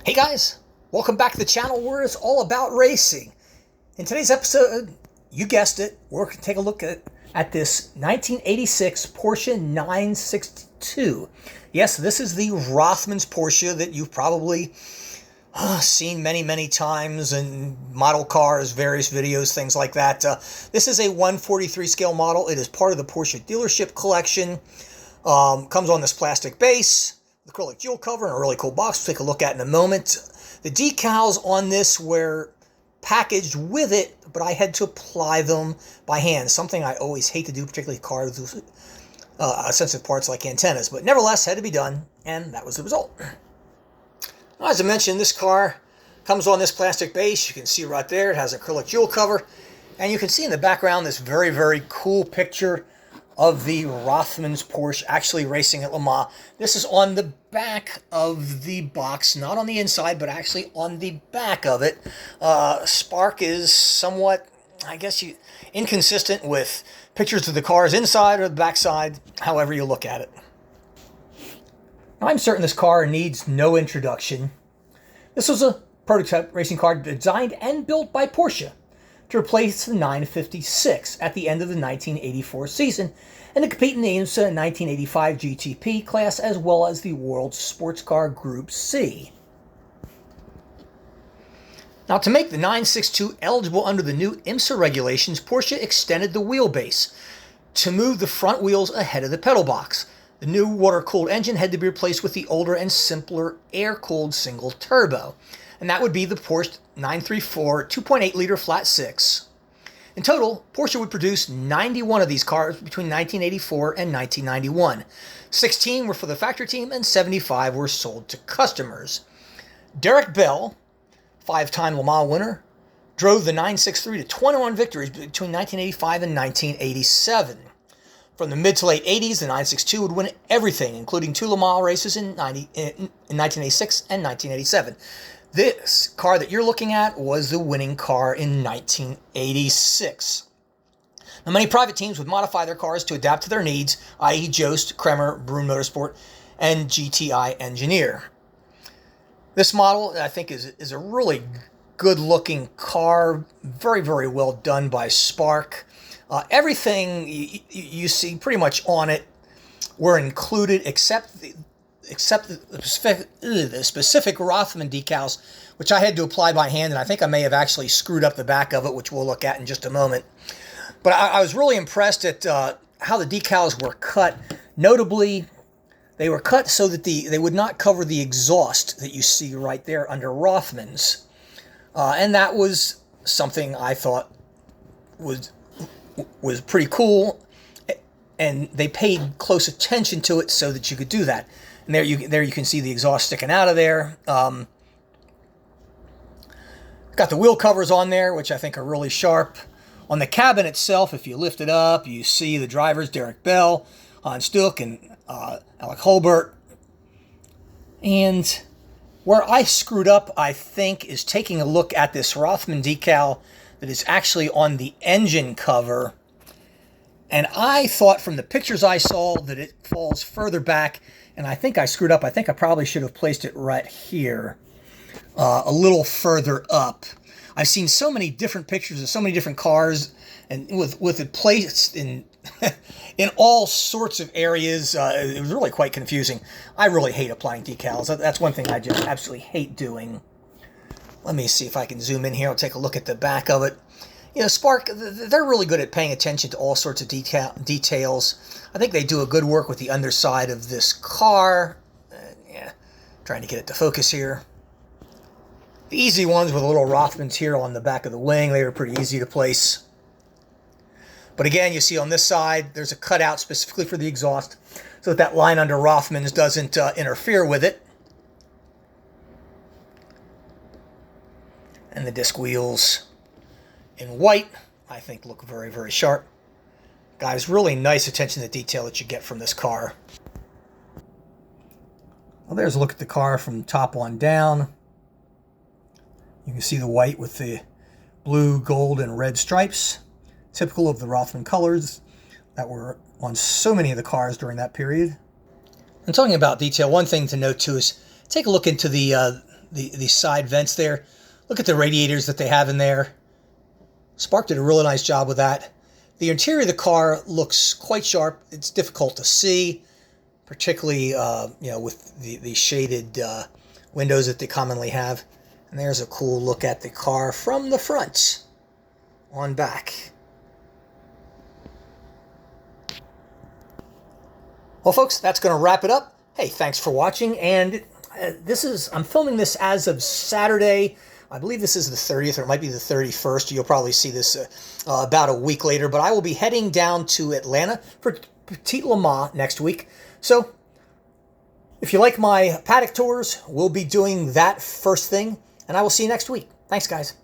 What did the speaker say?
Hey guys, welcome back to the channel where it's all about racing. In today's episode, you guessed it, we're going to take a look at this 1986 Porsche 962. Yes, this is the Rothmans Porsche that you've probably seen many times in model cars, various videos, things like that. This is a 143 scale model. It is part of the Porsche dealership collection. Comes on this plastic base, acrylic jewel cover, and a really cool box we'll take a look at in a moment. The decals on this were packaged with it, but I had to apply them by hand, something I always hate to do, particularly cars with sensitive parts like antennas, but nevertheless had to be done, and that was the result. Now, as I mentioned, this car comes on this plastic base. You can see right there it has acrylic jewel cover, and you can see in the background this very cool picture of the Rothmans Porsche actually racing at Le Mans. This is on the back of the box, not on the inside, but actually on the back of it. Spark is somewhat, I guess, inconsistent with pictures of the cars inside or the backside, however you look at it. Now, I'm certain this car needs no introduction. This was a prototype racing car designed and built by Porsche to replace the 956 at the end of the 1984 season and to compete in the IMSA 1985 GTP class as well as the World Sports Car Group C. Now, to make the 962 eligible under the new IMSA regulations, Porsche extended the wheelbase to move the front wheels ahead of the pedal box. The new water-cooled engine had to be replaced with the older and simpler air-cooled single turbo, and that would be the Porsche 934 2.8-liter flat six. In total, Porsche would produce 91 of these cars between 1984 and 1991. 16 were for the factory team and 75 were sold to customers. Derek Bell, five-time Le Mans winner, drove the 963 to 21 victories between 1985 and 1987. From the mid to late 80s, the 962 would win everything, including two Le Mans races in 1986 and 1987. This car that you're looking at was the winning car in 1986. Now, many private teams would modify their cars to adapt to their needs, i.e. Jost, Kremer, Brun Motorsport, and GTI Engineer. This model, I think, is a really good-looking car, very well done by Spark. Everything you see pretty much on it were included except the specific Rothman decals, which I had to apply by hand, and I think I may have actually screwed up the back of it, which we'll look at in just a moment. But I was really impressed at how the decals were cut. Notably, they were cut so that they would not cover the exhaust that you see right there under Rothmans. And that was something I thought was pretty cool, and they paid close attention to it so that you could do that. And there you can see the exhaust sticking out of there. Got the wheel covers on there, which I think are really sharp. On the cabin itself, if you lift it up, you see the drivers, Derek Bell, Hans Stuck, and Alec Holbert. And where I screwed up, I think, is taking a look at this Rothman decal that is actually on the engine cover. And I thought from the pictures I saw that it falls further back, and I think I screwed up. I think I probably should have placed it right here, a little further up. I've seen so many different pictures of so many different cars, and with it placed in in all sorts of areas. It was really quite confusing. I really hate applying decals. That's one thing I just absolutely hate doing. Let me see if I can zoom in here. I'll take a look at the back of it. You know, Spark, they're really good at paying attention to all sorts of details. I think they do a good work with the underside of this car. Trying to get it to focus here. The easy ones with the little Rothmans here on the back of the wing, they were pretty easy to place. But again, you see on this side, there's a cutout specifically for the exhaust so that line under Rothmans doesn't interfere with it. And the disc wheels in white, I think, look very sharp. Guys, really nice attention to detail that you get from this car. Well, there's a look at the car from top on down. You can see the white with the blue, gold, and red stripes, typical of the Rothman colors that were on so many of the cars during that period. And talking about detail, one thing to note too is take a look into the the side vents there. Look at the radiators that they have in there. Spark did a really nice job with that. The interior of the car looks quite sharp. It's difficult to see, particularly with the shaded windows that they commonly have. And there's a cool look at the car from the front on back. Well, folks, that's going to wrap it up. Hey, thanks for watching. And I'm filming this as of Saturday. I believe this is the 30th, or it might be the 31st. You'll probably see this about a week later. But I will be heading down to Atlanta for Petit Le Mans next week. So if you like my paddock tours, we'll be doing that first thing. And I will see you next week. Thanks, guys.